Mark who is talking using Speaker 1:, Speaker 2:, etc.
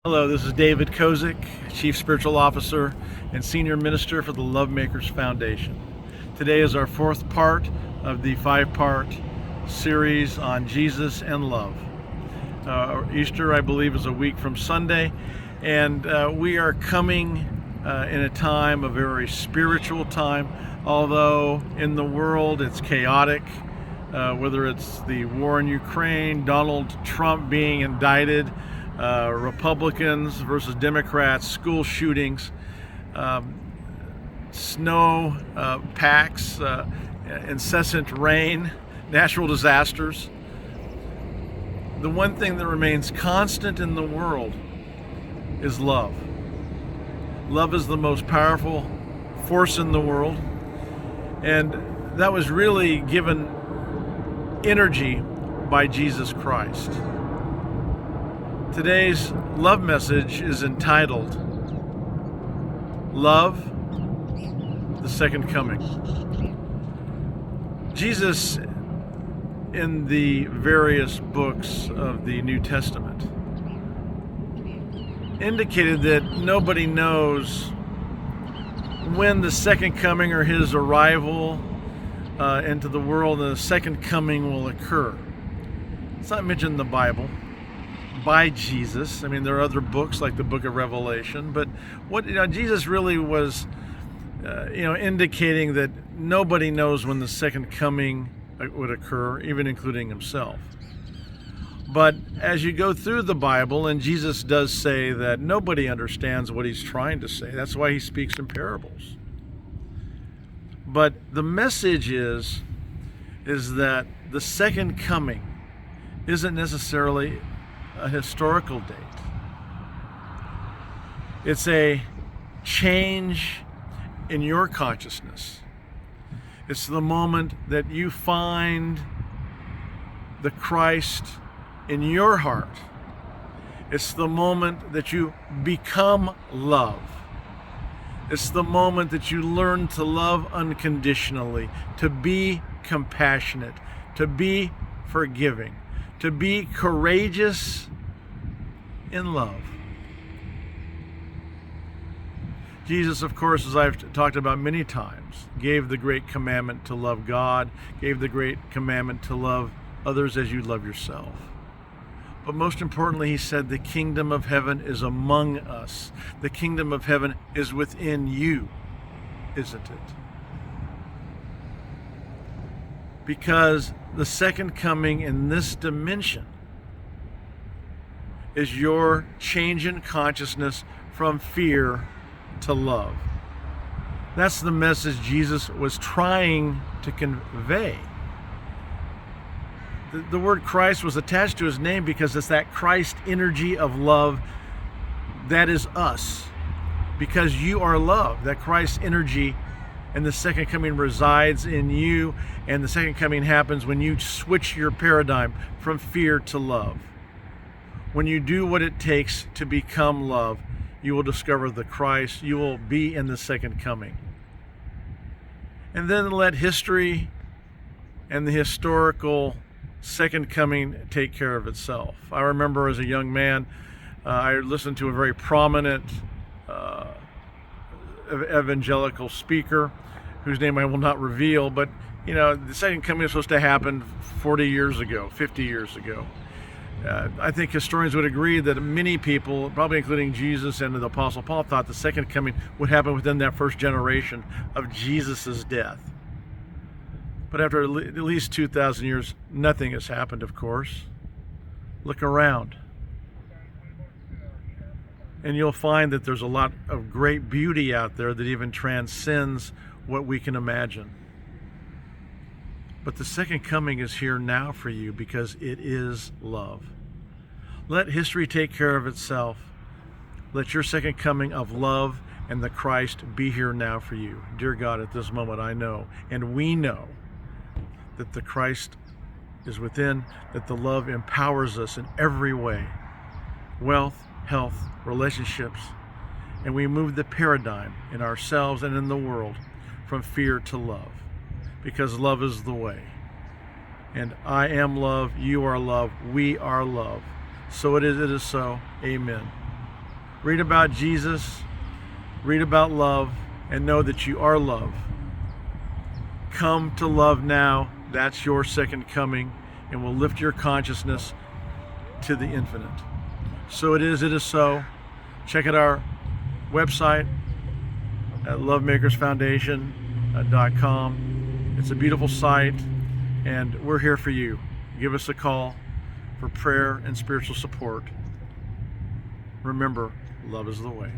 Speaker 1: Hello, this is David Kozik, Chief Spiritual Officer and Senior Minister for the LoveMakers Foundation. Today is our fourth part of the five-part series on Jesus and love. Easter, I believe, is a week from Sunday, and we are coming in a time, a very spiritual time, although in the world it's chaotic, whether it's the war in Ukraine, Donald Trump being indicted, Republicans versus Democrats, school shootings, snow packs, incessant rain, natural disasters. The one thing that remains constant in the world is love. Love is the most powerful force in the world, and that was really given energy by Jesus Christ. Today's love message is entitled Love, the Second Coming. Jesus, in the various books of the New Testament, indicated that nobody knows when the second coming or his arrival into the world and the second coming will occur. It's not mentioned in the Bible by Jesus. I mean, there are other books like the book of Revelation, but what Jesus really was indicating that nobody knows when the second coming would occur, even including himself. But as you go through the Bible, and Jesus does say that nobody understands what he's trying to say. That's why he speaks in parables. But the message is that the second coming isn't necessarily a historical date. It's a change in your consciousness. It's the moment that you find the Christ in your heart. It's the moment that you become love. It's the moment that you learn to love unconditionally, to be compassionate, to be forgiving, to be courageous in love. Jesus, of course, as I've talked about many times, gave the great commandment to love God, gave the great commandment to love others as you love yourself. But most importantly, he said the kingdom of heaven is among us. The kingdom of heaven is within you, isn't it? Because the second coming in this dimension is your change in consciousness from fear to love. That's the message Jesus was trying to convey. The word Christ was attached to his name because it's that Christ energy of love that is us. Because you are love, that Christ energy and the second coming resides in you, and the second coming happens when you switch your paradigm from fear to love. When you do what it takes to become love, you will discover the Christ. You will be in the second coming. And then let history and the historical second coming take care of itself. I remember as a young man, I listened to a very prominent evangelical speaker whose name I will not reveal, but the second coming was supposed to happen 40 years ago, 50 years ago. I think historians would agree that many people, probably including Jesus and the Apostle Paul, thought the second coming would happen within that first generation of Jesus's death. But after at least 2,000 years, nothing has happened, of course. Look around. And you'll find that there's a lot of great beauty out there that even transcends what we can imagine. But the second coming is here now for you because it is love. Let history take care of itself. Let your second coming of love and the Christ be here now for you. Dear God, at this moment I know, and we know, that the Christ is within, that the love empowers us in every way. Wealth, health, relationships, and we move the paradigm in ourselves and in the world from fear to love, because love is the way. And I am love, you are love, we are love. So it is so. Amen. Read about Jesus, read about love, and know that you are love. Come to love now. That's your second coming, and will lift your consciousness to the infinite. So it is so. Check out our website at LoveMakersFoundation.com. It's a beautiful site, and we're here for you. Give us a call for prayer and spiritual support. Remember, love is the way.